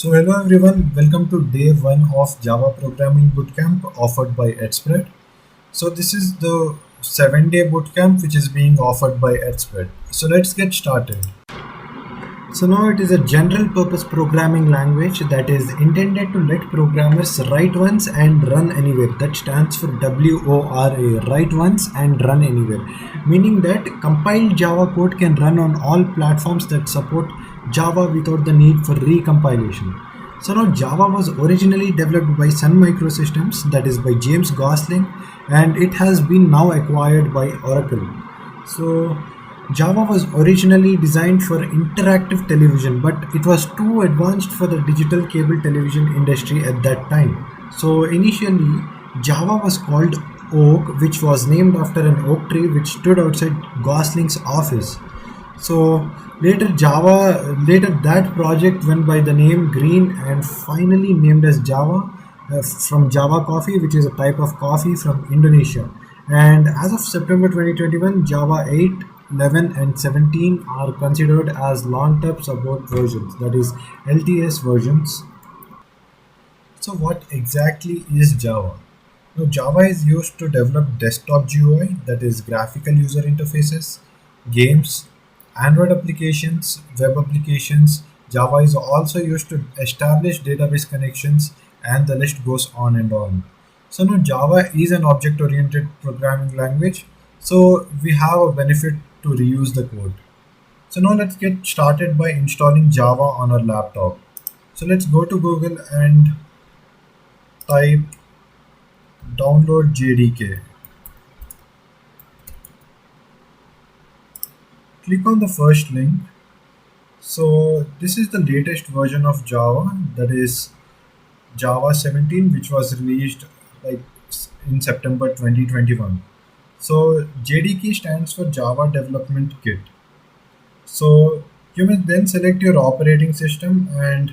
So hello everyone, welcome to day one of Java Programming Bootcamp offered by EdSpread. So this is the 7-day bootcamp which is being offered by EdSpread. So let's get started. So now it is a general purpose programming language that is intended to let programmers write once and run anywhere. That stands for WORA, write once and run anywhere. Meaning that compiled Java code can run on all platforms that support Java without the need for recompilation. So now Java was originally developed by Sun Microsystems, that is by James Gosling, and it has been now acquired by Oracle. So Java was originally designed for interactive television, but it was too advanced for the digital cable television industry at that time. So initially, Java was called Oak, which was named after an oak tree which stood outside Gosling's office. So later that project went by the name Green and finally named as Java from Java Coffee, which is a type of coffee from Indonesia. And as of September 2021, Java 8, 11, and 17 are considered as long-term support versions, that is LTS versions. So what exactly is Java? Now, Java is used to develop desktop GUI, that is graphical user interfaces, games, Android applications, web applications. Java is also used to establish database connections, and the list goes on and on. So now Java is an object-oriented programming language, so we have a benefit to reuse the code. So now let's get started by installing Java on our laptop. So let's go to Google and type download JDK. Click on the first link. So this is the latest version of Java, that is Java 17, which was released like in September 2021. So JDK stands for Java Development Kit. So you may then select your operating system and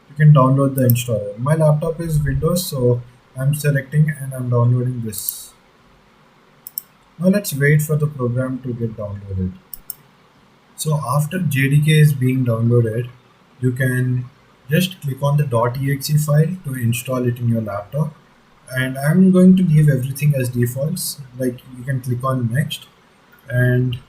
you can download the installer. My laptop is Windows, so I'm selecting and I'm downloading this. Now let's wait for the program to get downloaded. So after JDK is being downloaded, you can just click on the .exe file to install it in your laptop. And I'm going to leave everything as defaults. Like you can click on next. And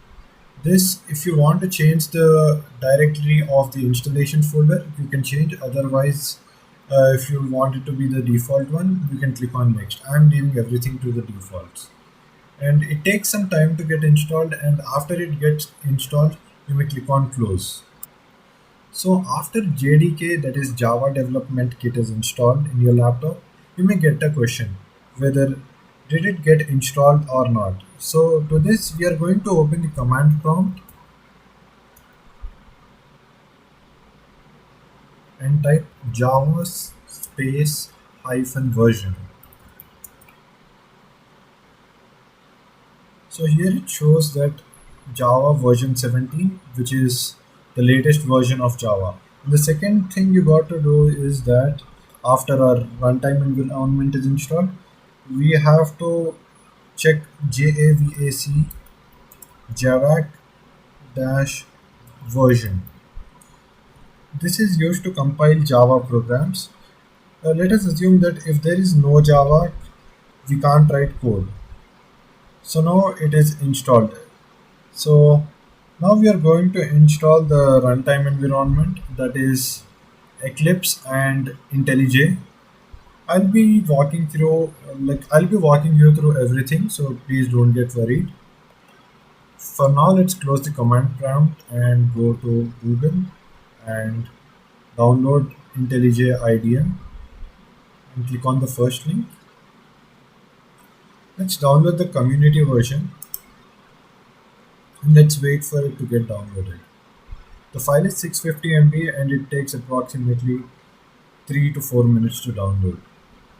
this, if you want to change the directory of the installation folder, you can change. Otherwise, if you want it to be the default one, you can click on next. I'm leaving everything to the defaults, and it takes some time to get installed, and after it gets installed you may click on close. So after JDK, that is Java Development Kit, is installed in your laptop, you may get a question whether did it get installed or not. So to this we are going to open the command prompt and type java space hyphen version. So here it shows that Java version 17, which is the latest version of Java. The second thing you got to do is that after our runtime environment is installed, we have to check JAVAC JAVAC dash version. This is used to compile Java programs. Let us assume that if there is no Java, we can't write code. So now it is installed. So now we are going to install the runtime environment, that is Eclipse and IntelliJ. I'll be walking you through everything, so please don't get worried. For now, let's close the command prompt and go to Google and download IntelliJ IDEA and click on the first link. Let's download the community version and let's wait for it to get downloaded. The file is 650 MB and it takes approximately 3 to 4 minutes to download.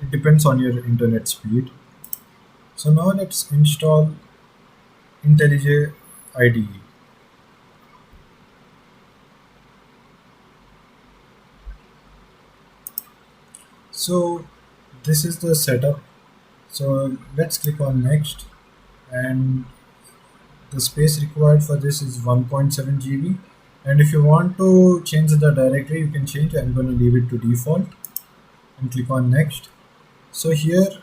It depends on your internet speed. So now let's install IntelliJ IDE. So this is the setup. So let's click on next, and the space required for this is 1.7 GB, And if you want to change the directory, you can change. I'm going to leave it to default and click on next. So here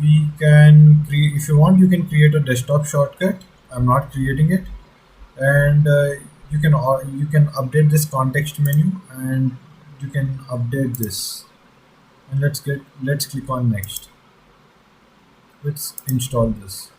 we can create, if you want, you can create a desktop shortcut. I'm not creating it. And you can update this context menu, and you can update this. And let's click on next. Let's install this.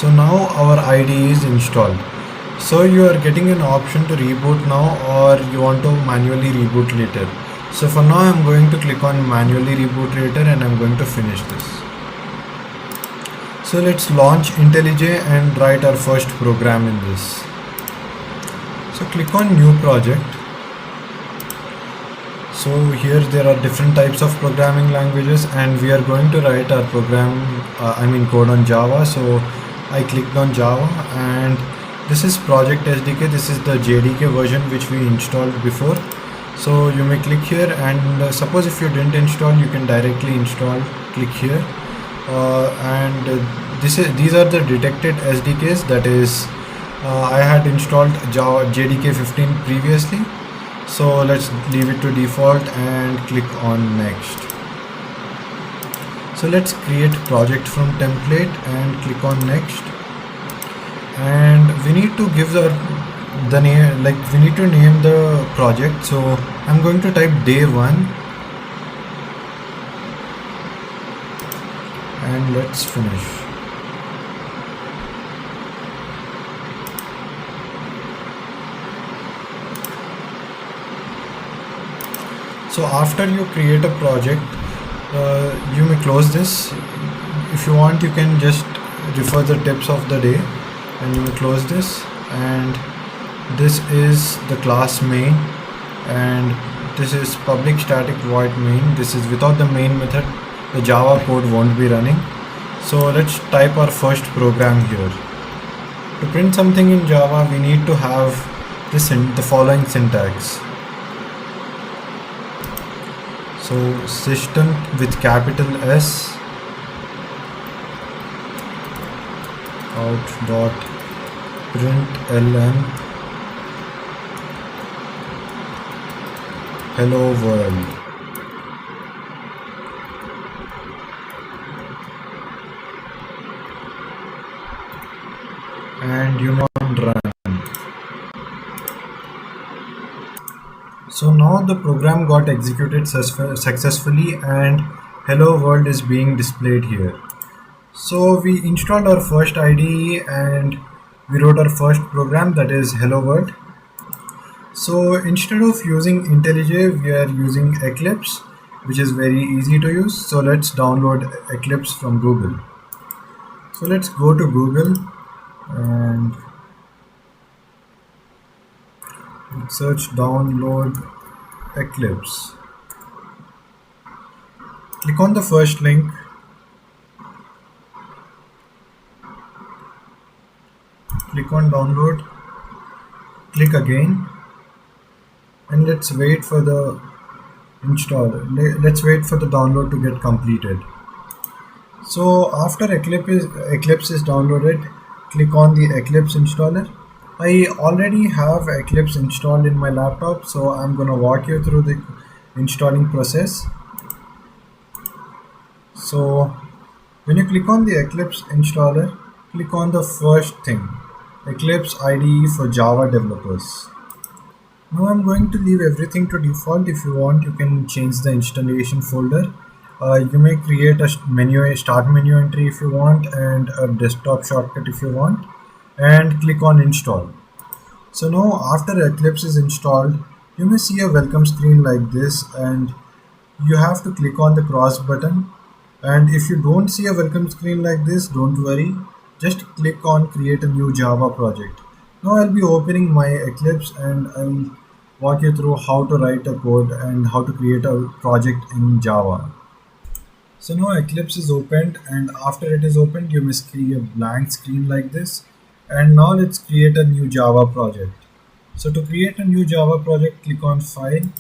So now our IDE is installed. So you are getting an option to reboot now, or you want to manually reboot later. So for now I'm going to click on manually reboot later, and I'm going to finish this. So let's launch IntelliJ and write our first program in this. So click on new project. So here there are different types of programming languages, and we are going to write our program, code on Java. So I clicked on Java, and this is Project SDK. This is the JDK version which we installed before. So you may click here, and suppose if you didn't install, you can directly install. Click here, these are the detected SDKs. That is, I had installed Java JDK 15 previously. So let's leave it to default and click on next. So let's create project from template and click on next. And we need to give the name, like we need to name the project. So I'm going to type day 1, and let's finish. So after you create a project, you may close this. If you want, you can just refer the tips of the day, and you may close this. And this is the class main, and this is public static void main. This is without the main method, the Java code won't be running. So let's type our first program here. To print something in Java, we need to have the following syntax. So system with capital S out dot println hello world. And you want run. So now the program got executed successfully, and hello world is being displayed here. So we installed our first IDE, and we wrote our first program, that is hello world. So instead of using IntelliJ, we are using Eclipse, which is very easy to use. So let's download Eclipse from Google. So let's go to Google and search download Eclipse. Click on the first link. Click on download. Click again, and let's wait for the let's wait for the download to get completed. So after Eclipse is downloaded, click on the Eclipse installer. I already have Eclipse installed in my laptop, so I'm gonna walk you through the installing process. So when you click on the Eclipse installer, click on the first thing, Eclipse IDE for Java developers. Now I'm going to leave everything to default. If you want, you can change the installation folder. You may create a start menu entry if you want, and a desktop shortcut if you want, and click on install. So now after Eclipse is installed, you may see a welcome screen like this, and you have to click on the cross button. And if you don't see a welcome screen like this, don't worry, just click on create a new Java project. Now I'll be opening my Eclipse, and I'll walk you through how to write a code and how to create a project in Java. So now Eclipse is opened, and after it is opened, you must see a blank screen like this. And now let's create a new Java project. So to create a new Java project, click on File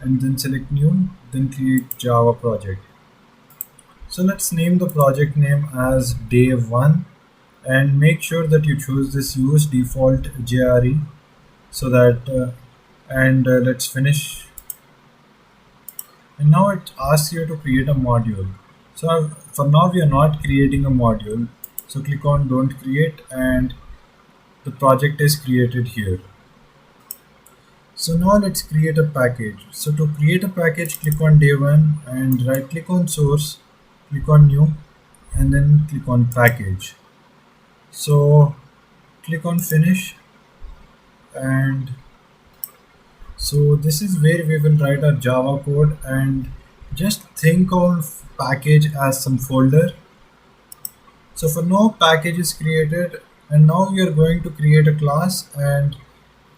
and then select New, then create Java project. So let's name the project name as Day 1 and make sure that you choose this use default JRE so that and let's finish. And now it asks you to create a module. So for now we are not creating a module. So click on don't create and the project is created here. So now let's create a package. So to create a package, click on day one and right click on source, click on new and then click on package. So click on finish and so this is where we will write our Java code and just think of package as some folder. So for now package is created and now we are going to create a class and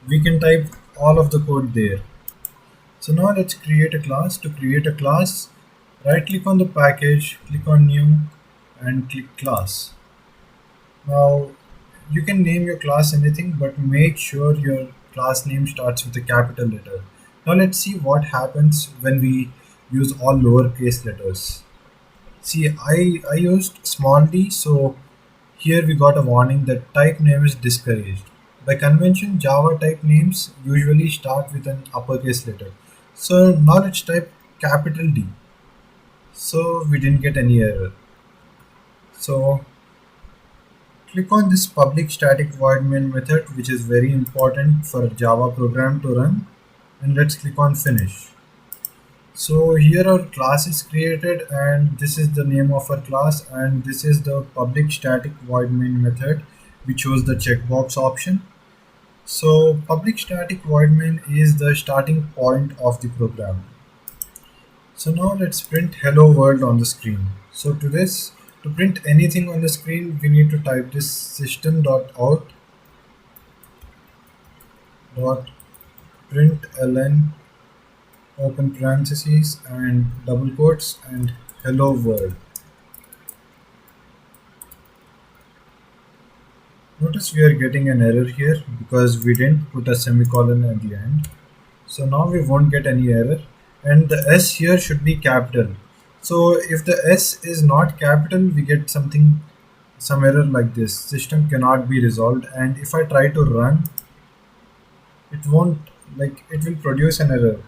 we can type all of the code there. So now let's create a class. To create a class, right click on the package, click on new and click class. Now you can name your class anything but make sure your class name starts with a capital letter. Now let's see what happens when we use all lowercase letters. See, I used small d, so here we got a warning that type name is discouraged. By convention, Java type names usually start with an uppercase letter. So now let's type capital D. So we didn't get any error. So click on this public static void main method, which is very important for a Java program to run, and let's click on finish. So here our class is created and this is the name of our class and this is the public static void main method. We chose the checkbox option. So public static void main is the starting point of the program. So now let's print hello world on the screen. So to print anything on the screen, we need to type this system.out.println open parentheses and double quotes and hello world. Notice we are getting an error here because we didn't put a semicolon at the end. So now we won't get any error and the S here should be capital. So if the S is not capital, we get some error like this. System cannot be resolved and if I try to run, it won't, like, it will produce an error.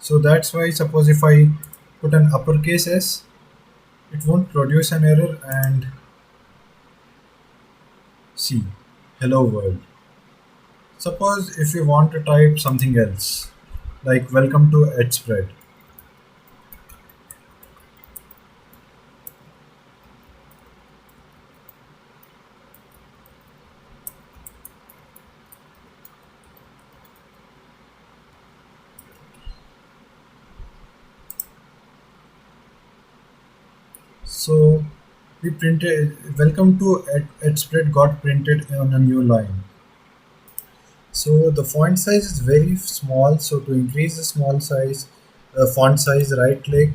So that's why suppose if I put an uppercase S, it won't produce an error and see hello world. Suppose if you want to type something else like welcome to EdSpread. So we printed welcome to EdSpread got printed on a new line. So the font size is very small. So to increase the small size, font size, right click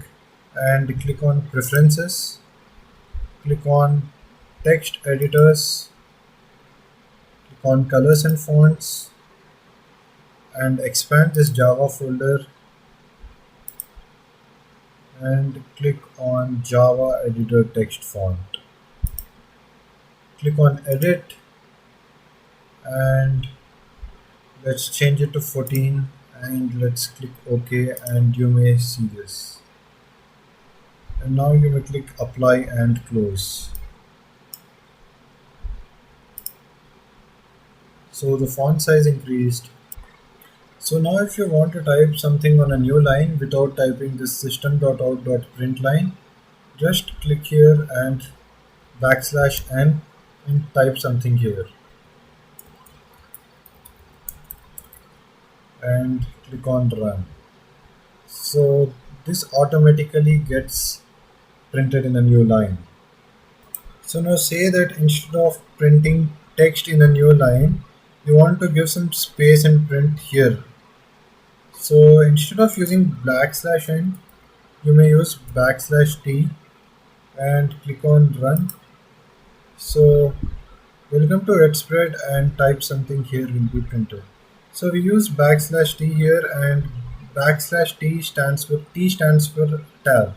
and click on preferences. Click on text editors. Click on colors and fonts and expand this Java folder and click on Java editor text font. Click on edit and let's change it to 14 and let's click OK and you may see this. And now you may click apply and close. So the font size increased. So now if you want to type something on a new line without typing this system.out.println, just click here and \n and type something here and click on run. So this automatically gets printed in a new line. So now say that instead of printing text in a new line, you want to give some space and print here. So instead of using \n, you may use \t and click on run. So welcome to Edspread and type something here will be printed. So we use \t here, and T stands for tab.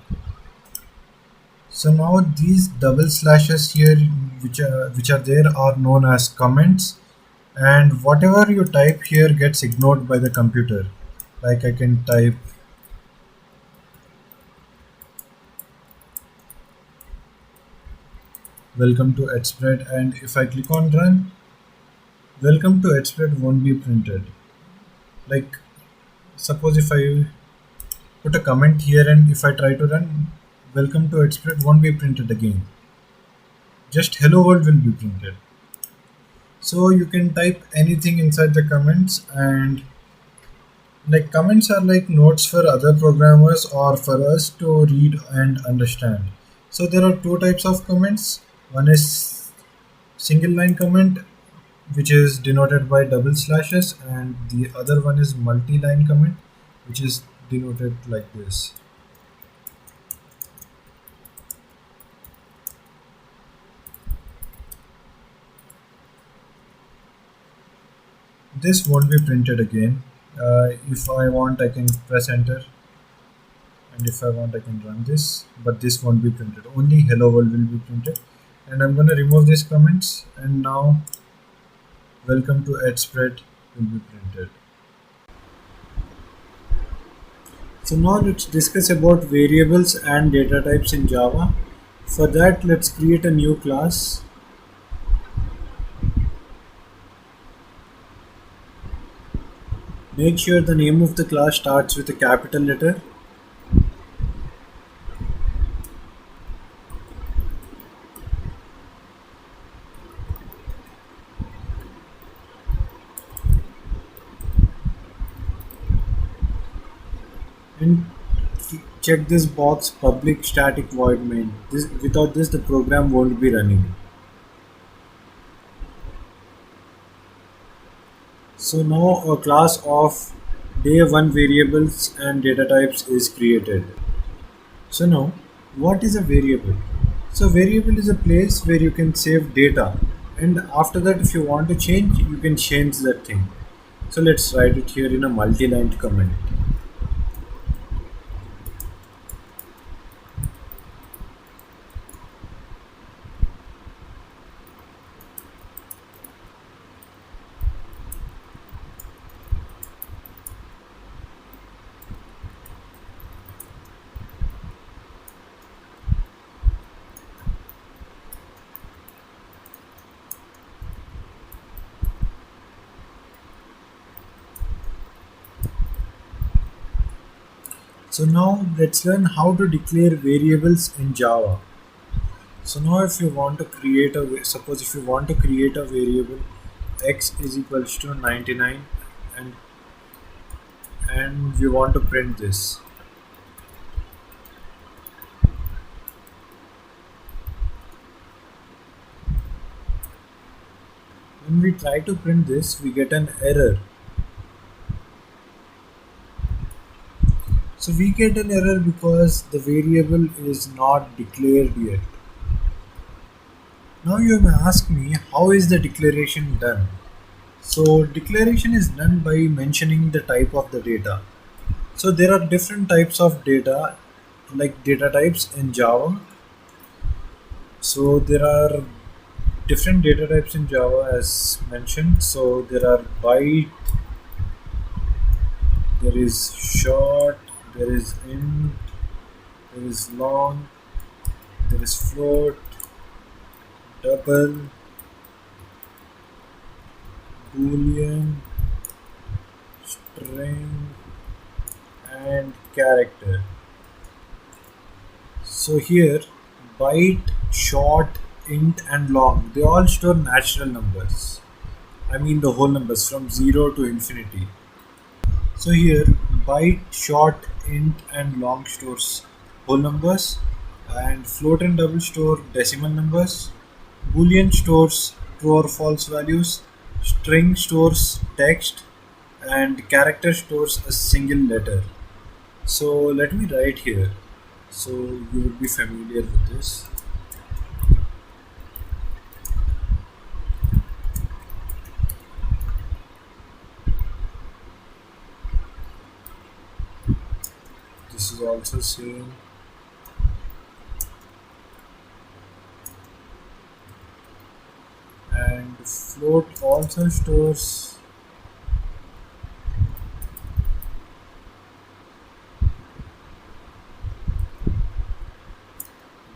So now these double slashes here, which are there, are known as comments, and whatever you type here gets ignored by the computer. Like I can type welcome to Edspread, and if I click on run, welcome to Edspread won't be printed. Like suppose if I put a comment here and if I try to run, welcome to Edspread won't be printed again. Just hello world will be printed. So you can type anything inside the comments, and like comments are like notes for other programmers or for us to read and understand. So there are two types of comments. One is single line comment, which is denoted by double slashes, and the other one is multi-line comment, which is denoted like this. This won't be printed again. If I want, I can press enter, and if I want, I can run this, but this won't be printed. Only hello world will be printed. And I'm gonna remove these comments, and now welcome to Edspread will be printed. So now let's discuss about variables and data types in Java. For that, let's create a new class. Make sure the name of the class starts with a capital letter. And check this box, public static void main. Without this, the program won't be running. So now a class of day 1 variables and data types is created. So now, what is a variable? So variable is a place where you can save data, and after that if you want to change, you can change that thing. So let's write it here in a multi-line comment. So now let's learn how to declare variables in Java. So now if you want to create suppose if you want to create a variable x is equals to 99, and we want to print this. When we try to print this, we get an error. So we get an error because the variable is not declared yet. Now you may ask me, how is the declaration done? So declaration is done by mentioning the type of the data. So there are different types of data, like data types in Java. So there are different data types in Java as mentioned. So there are byte, there is short, there is int, there is long, there is float, double, boolean, string, and character. So here, byte, short, int, and long, they all store natural numbers. I mean the whole numbers from 0 to infinity. So here, byte, short, int, and long stores whole numbers, and float and double store decimal numbers. Boolean stores true or false values. String stores text, and character stores a single letter. So let me write here. So you would be familiar with this. This is also same. And float also stores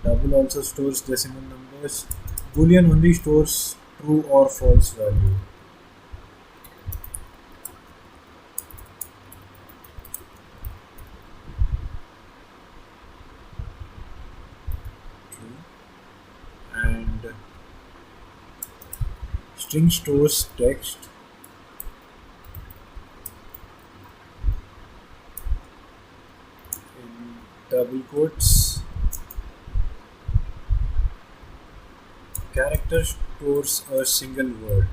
double also stores decimal numbers. Boolean only stores true or false value. True. And string stores text in double quotes. Character stores a single word,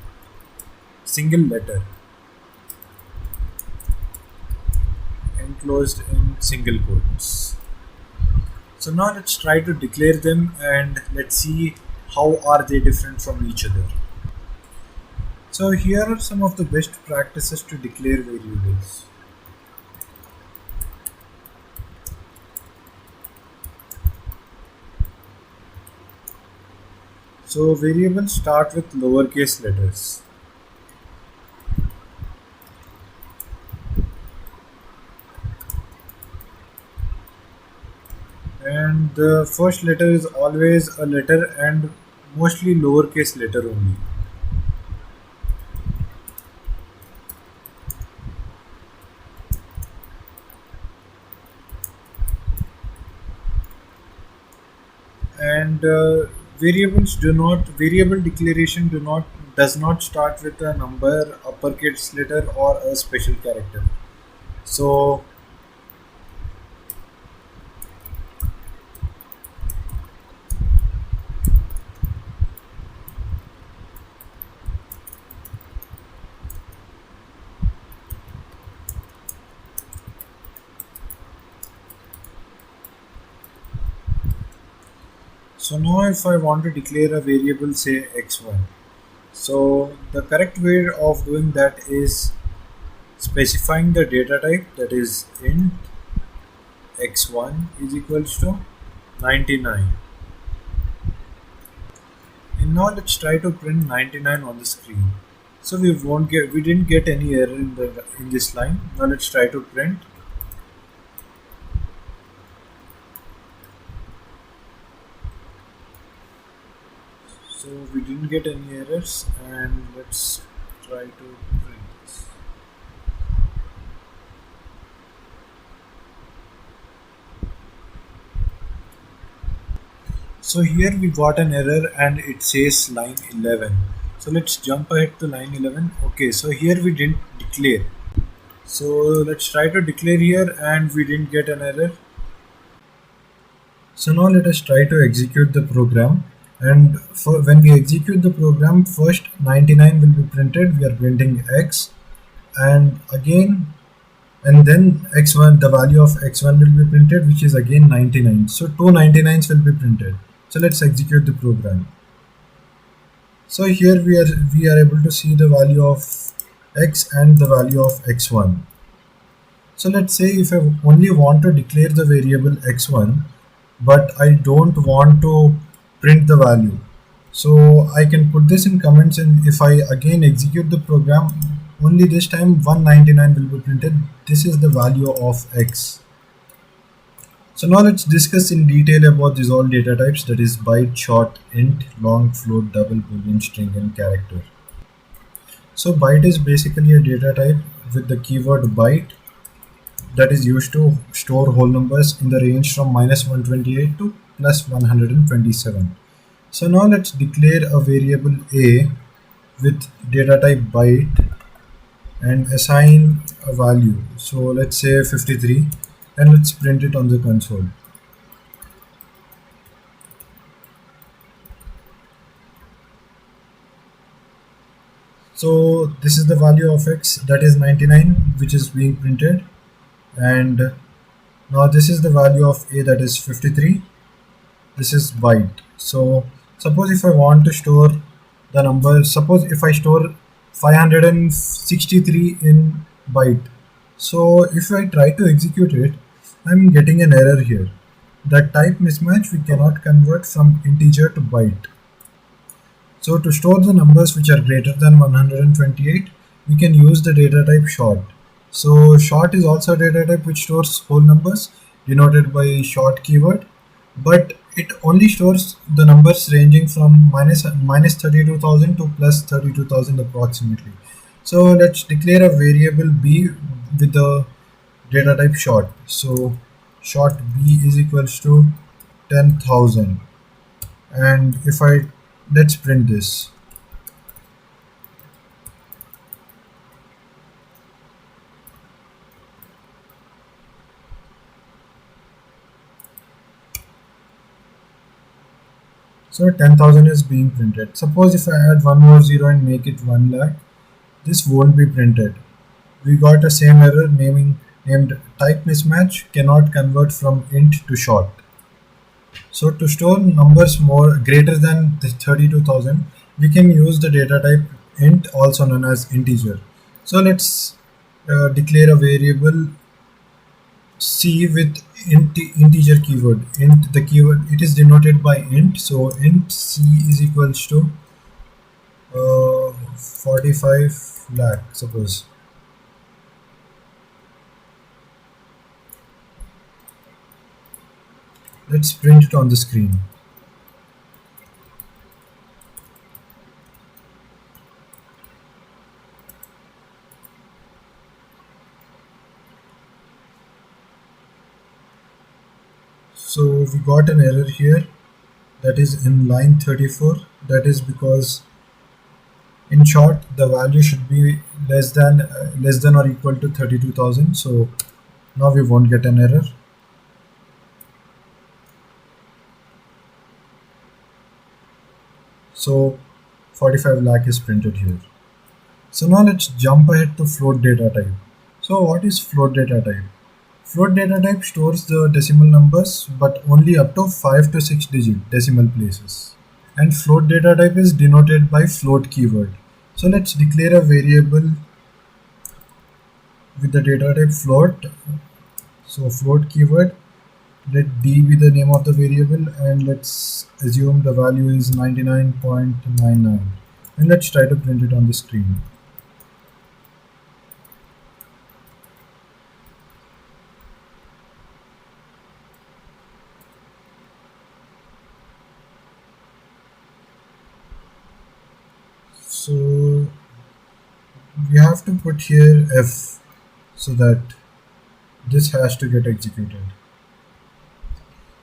single letter, enclosed in single quotes. So now let's try to declare them and let's see how are they different from each other. So here are some of the best practices to declare variables. So variables start with lowercase letters. And the first letter is always a letter and mostly lowercase letter only. And variable declaration do not does not start with a number, uppercase letter or a special character. So now if I want to declare a variable say x1, so the correct way of doing that is specifying the data type, that is int x1 is equals to 99. And now let's try to print 99 on the screen. So we didn't get any error in this line. Now let's try to print. So we didn't get any errors, and let's try to print this. So here we got an error and it says line 11. So let's jump ahead to line 11. Okay, so here we didn't declare. So let's try to declare here and we didn't get an error. So now let us try to execute the program, and when we execute the program, first 99 will be printed. We are printing x, and again, and then x1, the value of x1 will be printed, which is again 99. So two 99s will be printed. So let's execute the program. So here we are able to see the value of x and the value of x1. So let's say if I only want to declare the variable x1, but I don't want to print the value. So I can put this in comments, and if I again execute the program, only this time 199 will be printed. This is the value of x. So now let's discuss in detail about these all data types, that is byte, short, int, long, float, double, boolean, string and character. So byte is basically a data type with the keyword byte that is used to store whole numbers in the range from -128 to +127. So now let's declare a variable a with data type byte and assign a value. So let's say 53, and let's print it on the console. So this is the value of x, that is 99, which is being printed. And now this is the value of a, that is 53. This is byte. So suppose if I want to store the number, suppose if I store 563 in byte. So if I try to execute it, I'm getting an error here. That type mismatch, we cannot convert from integer to byte. So to store the numbers which are greater than 128, we can use the data type short. So short is also a data type which stores whole numbers denoted by short keyword, but it only stores the numbers ranging from minus 32,000 to plus 32,000 approximately. So let's declare a variable b with the data type short. So short b is equals to 10,000, and if I, let's print this. So 10,000 is being printed. Suppose if I add one more zero and make it 1 lakh, this won't be printed. We got a same error named type mismatch, cannot convert from int to short. So to store numbers more greater than the 32,000, we can use the data type int, also known as integer. So let's declare a variable c with integer keyword. Int, the keyword, it is denoted by int. So int c is equals to 45 lakh, suppose. Let's print it on the screen. So we got an error here, that is in line 34. That is because in short the value should be less than or equal to 32,000. So now we won't get an error. So 45 lakh is printed here. So now let's jump ahead to float data type. So what is float data type? Float data type stores the decimal numbers, but only up to 5 to 6 digit decimal places. And float data type is denoted by float keyword. So let's declare a variable with the data type float. So float keyword, let d be the name of the variable, and let's assume the value is 99.99, and let's try to print it on the screen. So we have to put here f so that this has to get executed.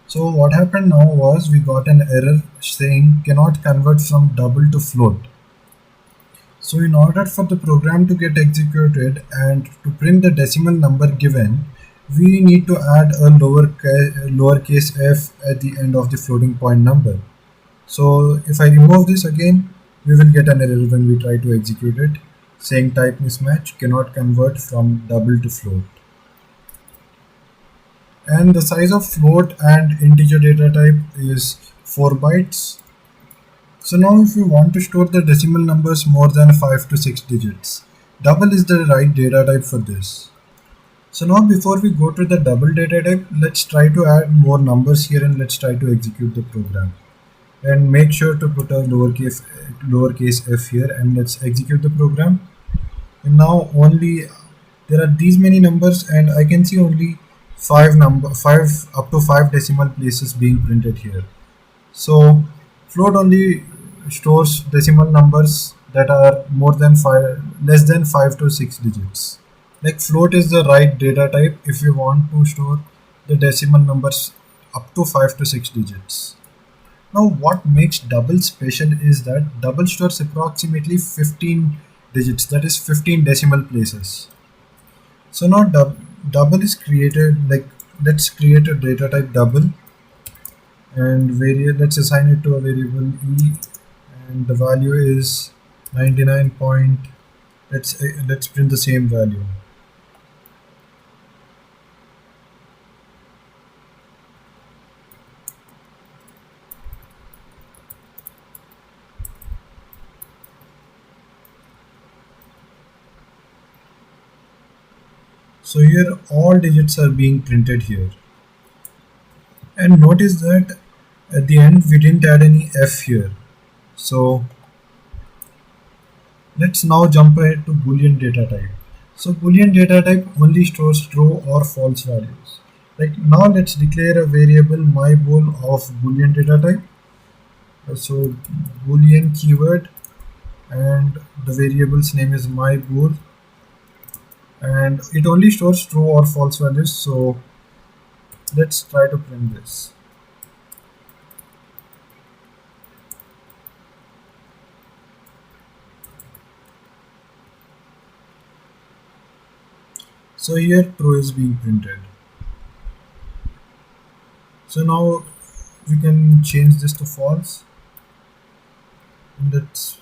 So what happened now was we got an error saying cannot convert from double to float. So in order for the program to get executed and to print the decimal number given, we need to add a lowercase f at the end of the floating point number. So if I remove this again, we will get an error when we try to execute it, saying type mismatch, cannot convert from double to float. And the size of float and integer data type is 4 bytes. So now if we want to store the decimal numbers more than 5 to 6 digits, double is the right data type for this. So now before we go to the double data type, let's try to add more numbers here and let's try to execute the program. And make sure to put a lowercase f here, and let's execute the program. And now only there are these many numbers, and I can see only five up to 5 decimal places being printed here. So float only stores decimal numbers that are less than 5 to 6 digits. Like float is the right data type if you want to store the decimal numbers up to 5 to 6 digits. Now what makes double special is that double stores approximately 15 digits, that is 15 decimal places. So now double is created, like let's create a data type double, and let's assign it to a variable e, and the value is 99 point. Let's print the same value. So here all digits are being printed here. And notice that at the end we didn't add any F here. So let's now jump ahead to Boolean data type. So Boolean data type only stores true or false values. Like now let's declare a variable myBool of Boolean data type. So Boolean keyword, and the variable's name is myBool, and it only stores true or false values. So let's try to print this. So here true is being printed. So now we can change this to false, and let's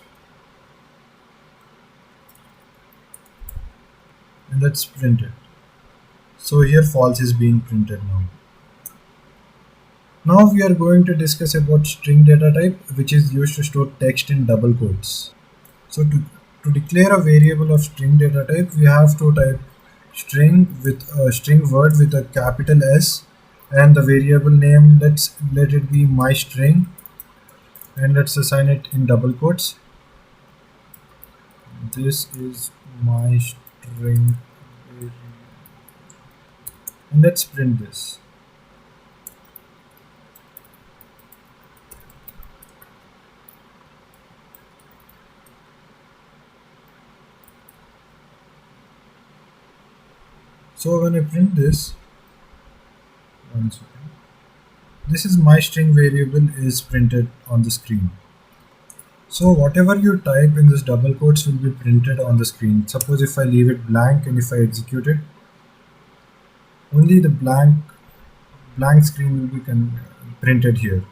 print it. So here false is being printed now. Now we are going to discuss about string data type, which is used to store text in double quotes. So to declare a variable of string data type, we have to type string with a string word with a capital S, and the variable name, let it be my string, and let's assign it in double quotes. This is my string, and let's print this. So when I print this, one second, this is my string variable is printed on the screen. So whatever you type in this double quotes will be printed on the screen. Suppose if I leave it blank and if I execute it, only the blank screen will be printed here.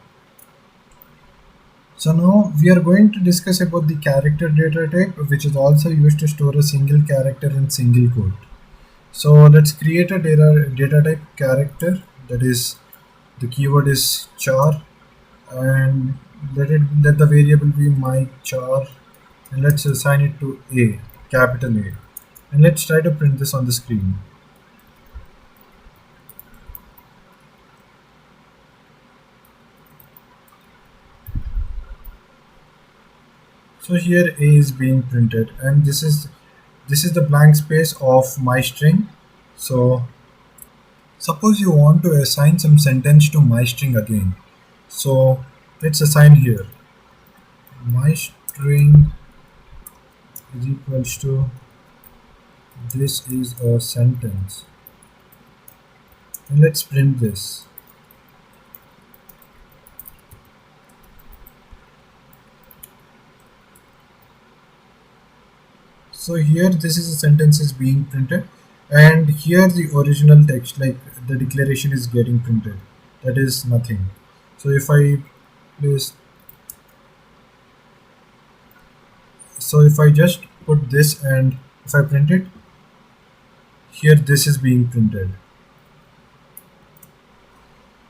So now we are going to discuss about the character data type, which is also used to store a single character in single quote. So let's create a data type character, that is the keyword is char, and let the variable be my char, and let's assign it to A, capital A, and let's try to print this on the screen. So here A is being printed, and this is the blank space of my string. So suppose you want to assign some sentence to my string again. So let's assign here my string is equals to this is a sentence, and let's print this. So here this is a sentence is being printed, and here the original text, like the declaration, is getting printed, that is nothing. So if I place, so if I just put this and if I print it, here this is being printed.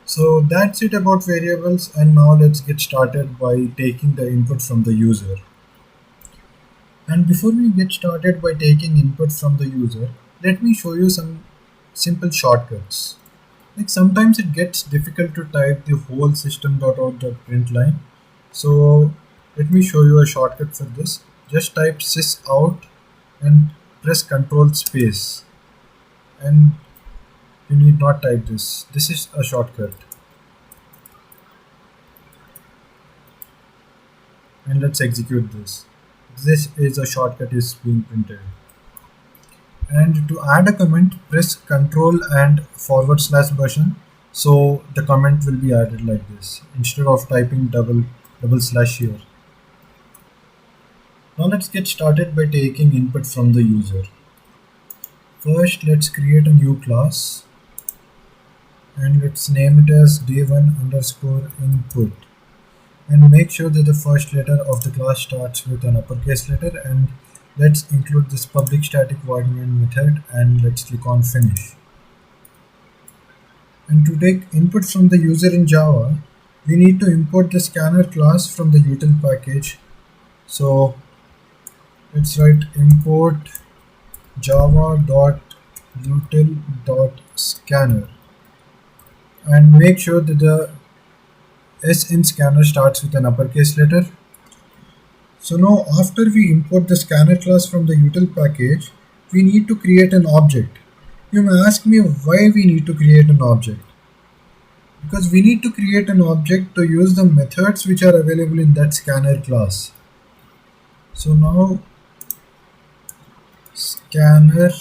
So that's it about variables, and now let's get started by taking the input from the user. And before we get started by taking input from the user, let me show you some simple shortcuts. Like sometimes it gets difficult to type the whole system.out.println. So let me show you a shortcut for this. Just type sysout and press Control space, and you need not type this. This is a shortcut. And let's execute this. This is a shortcut is being printed. And to add a comment, press Control and / button. So the comment will be added like this instead of typing double slash here. Now let's get started by taking input from the user. First, let's create a new class, and let's name it as day1 underscore input. and make sure that the first letter of the class starts with an uppercase letter, and let's include this public static void main method, and let's click on finish. And to take input from the user in Java, we need to import the scanner class from the util package. So let's write import java.util.scanner, and make sure that the S in scanner starts with an uppercase letter. So now after we import the scanner class from the util package, we need to create an object. You may ask me why we need to create an object. Because we need to create an object to use the methods which are available in that scanner class. So now scanner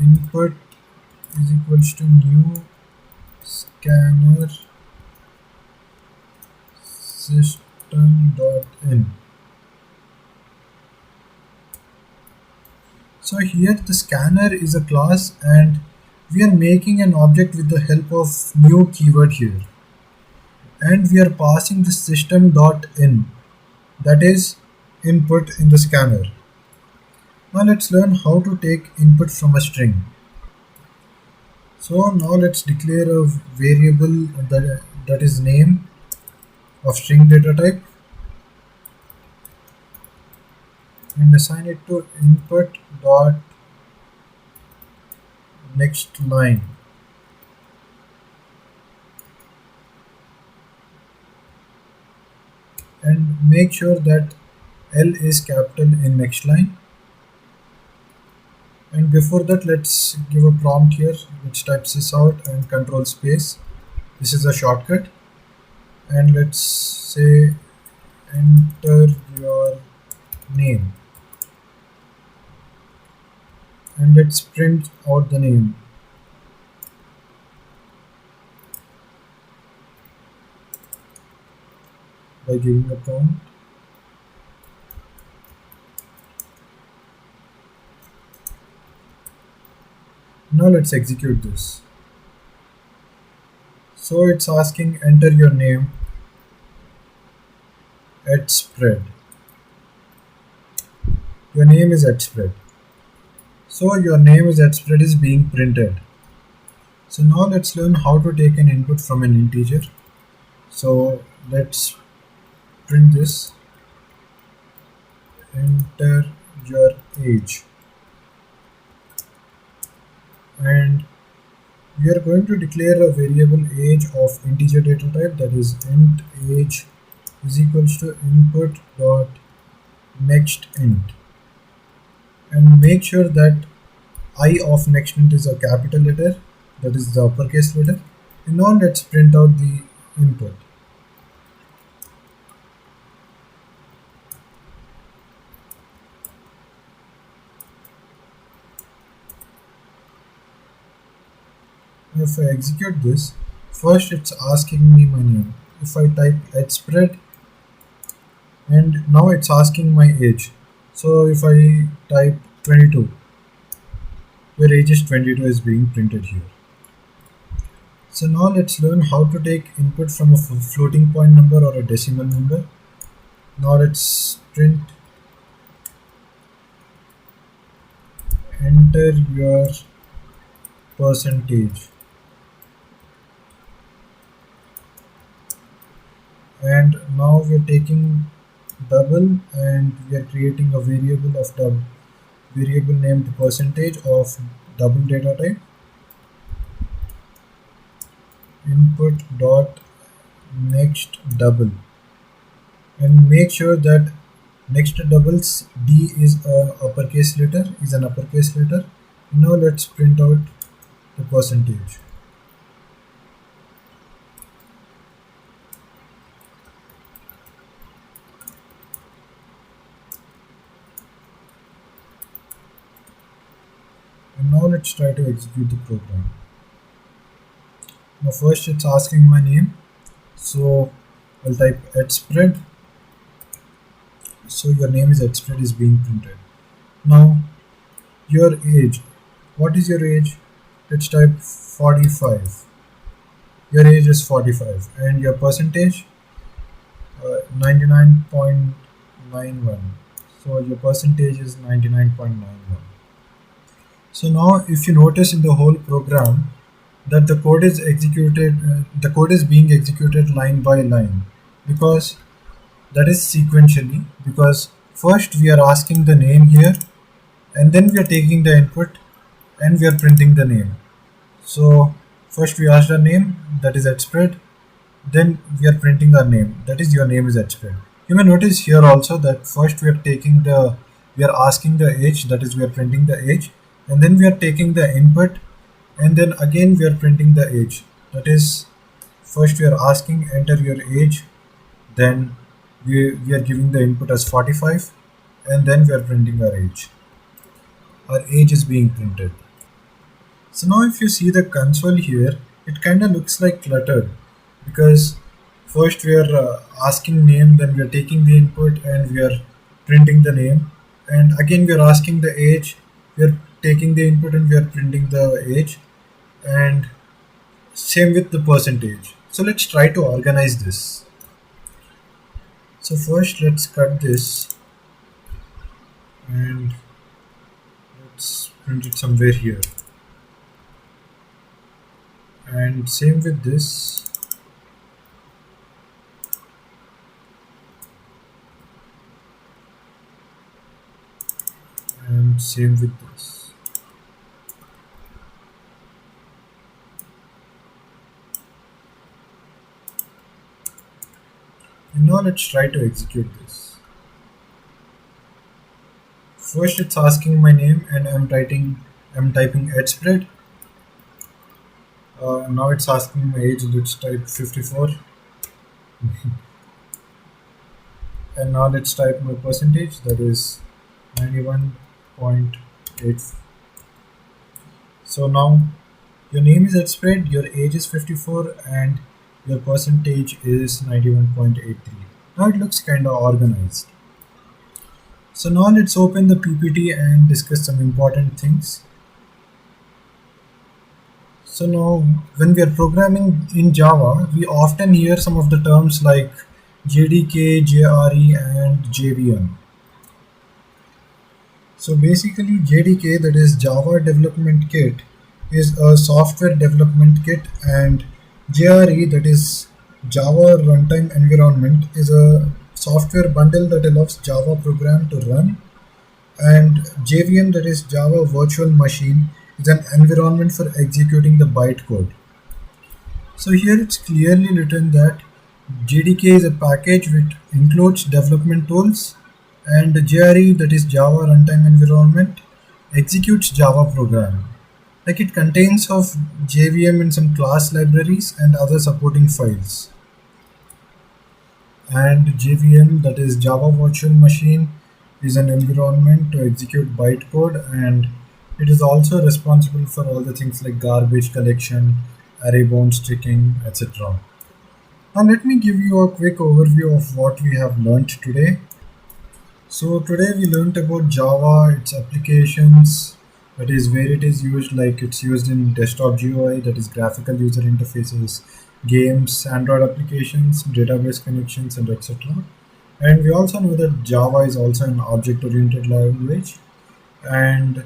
input is equals to new scanner system.in. So here the scanner is a class, and we are making an object with the help of new keyword here, and we are passing the system.in, that is input in the scanner. Now let's learn how to take input from a string. So now let's declare a variable that is name of string data type, and assign it to input dot next line. And make sure that L is capital in next line. And before that, let's give a prompt here. Let's type sys out and control space. This is a shortcut. And let's say enter your name. And let's print out the name. By giving a prompt. Now let's execute this. So it's asking enter your name at spread. Your name is at spread. So your name is at spread is being printed. So now let's learn how to take an input from an integer. So let's print this. Enter your age. And we are going to declare a variable age of integer data type, that is int age is equals to input dot next int, and make sure that I of next int is a capital letter, that is the uppercase letter. And now let's print out the input. If I execute this, first it's asking me my name. If I type at spread, and now it's asking my age. So if I type 22, where age is 22 is being printed here. So now let's learn how to take input from a floating point number or a decimal number. Now let's print enter your percentage. And now we are taking double, and we are creating a variable of double, variable named percentage of double data type. Input dot next double, and make sure that next doubles D is a uppercase letter, is an uppercase letter. Now let's print out the percentage. And now let's try to execute the program. Now first it's asking my name, so I'll type at spread. So your name is at spread is being printed. Now your age, what is your age? Let's type 45. Your age is 45, and your percentage, 99.91. So your percentage is 99.91. So now if you notice in the whole program that the code is being executed line by line, because that is sequentially, because first we are asking the name here, and then we are taking the input and we are printing the name. So first we ask the name, that is spread, then we are printing our name, that is your name is spread. You may notice here also that first we are asking the age, that is we are printing the age, and then we are taking the input, and then again we are printing the age, that is first we are asking enter your age, then we are giving the input as 45, and then we are printing our age is being printed. So now if you see the console here, it kind of looks like cluttered, because first we are asking name, then we are taking the input and we are printing the name, and again we are asking the age, we are taking the input and we are printing the age, and same with the percentage. So let's try to organize this. So first let's cut this and let's print it somewhere here, and same with this, and same with this. And now let's try to execute this. First it's asking my name and I'm typing spread. Now it's asking my age, let's type 54. And now let's type my percentage, that is 91.8. So now your name is spread, your age is 54, and your percentage is 91.83. Now it looks kind of organized. So now let's open the PPT and discuss some important things. So now when we are programming in Java, we often hear some of the terms like JDK, JRE and JVM. So basically JDK, that is Java Development Kit, is a software development kit, and JRE, that is Java Runtime Environment, is a software bundle that allows Java program to run, and JVM, that is Java Virtual Machine, is an environment for executing the bytecode. So here it's clearly written that JDK is a package which includes development tools, and JRE, that is Java Runtime Environment, executes Java program. Like it contains of JVM and some class libraries and other supporting files. And JVM, that is Java Virtual Machine, is an environment to execute bytecode, and it is also responsible for all the things like garbage collection, array bounds checking, etc. Now let me give you a quick overview of what we have learned today. So today we learned about Java, its applications, that is where it is used, like it's used in desktop GUI, that is graphical user interfaces, games, Android applications, database connections, and etc. And we also know that Java is also an object-oriented language, and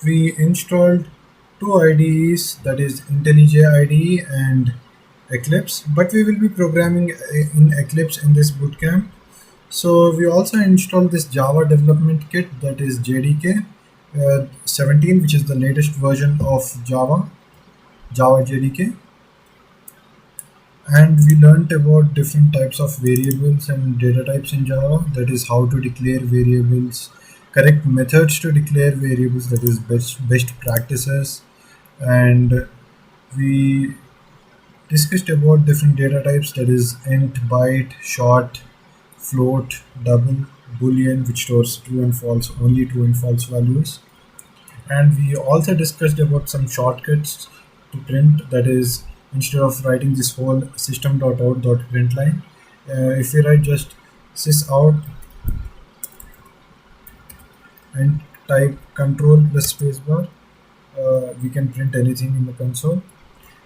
we installed two IDEs, that is IntelliJ IDE and Eclipse, but we will be programming in Eclipse in this bootcamp. So we also installed this Java Development Kit, that is JDK 17, which is the latest version of Java JDK. And we learnt about different types of variables and data types in Java, that is how to declare variables, correct methods to declare variables, that is best practices. And we discussed about different data types, that is int, byte, short, float, double, boolean, which stores true and false, only true and false values. And we also discussed about some shortcuts to print, that is instead of writing this whole system.out.println, if we write just sysout and type control plus spacebar, we can print anything in the console.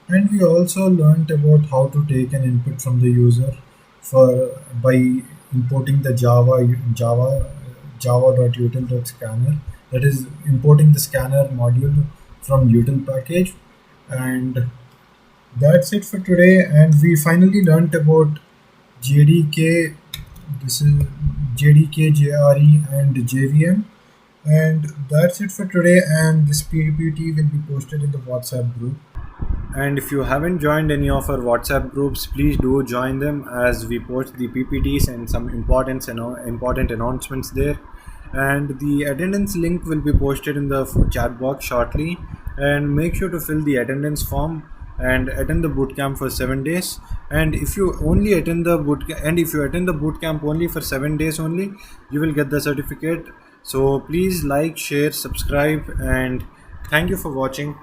And we also learned about how to take an input from the user, for by importing the java.util.scanner, that is importing the scanner module from util package. And that's it for today. And we finally learned about JDK. This is JDK, JRE, and JVM. And that's it for today. And this PPT will be posted in the WhatsApp group. And if you haven't joined any of our WhatsApp groups, please do join them, as we post the PPTs and some important announcements there. And the attendance link will be posted in the chat box shortly. And make sure to fill the attendance form and attend the bootcamp for 7 days. And if you only attend the bootcamp, and if you attend the bootcamp only for 7 days only, you will get the certificate. So please like, share, subscribe, and thank you for watching.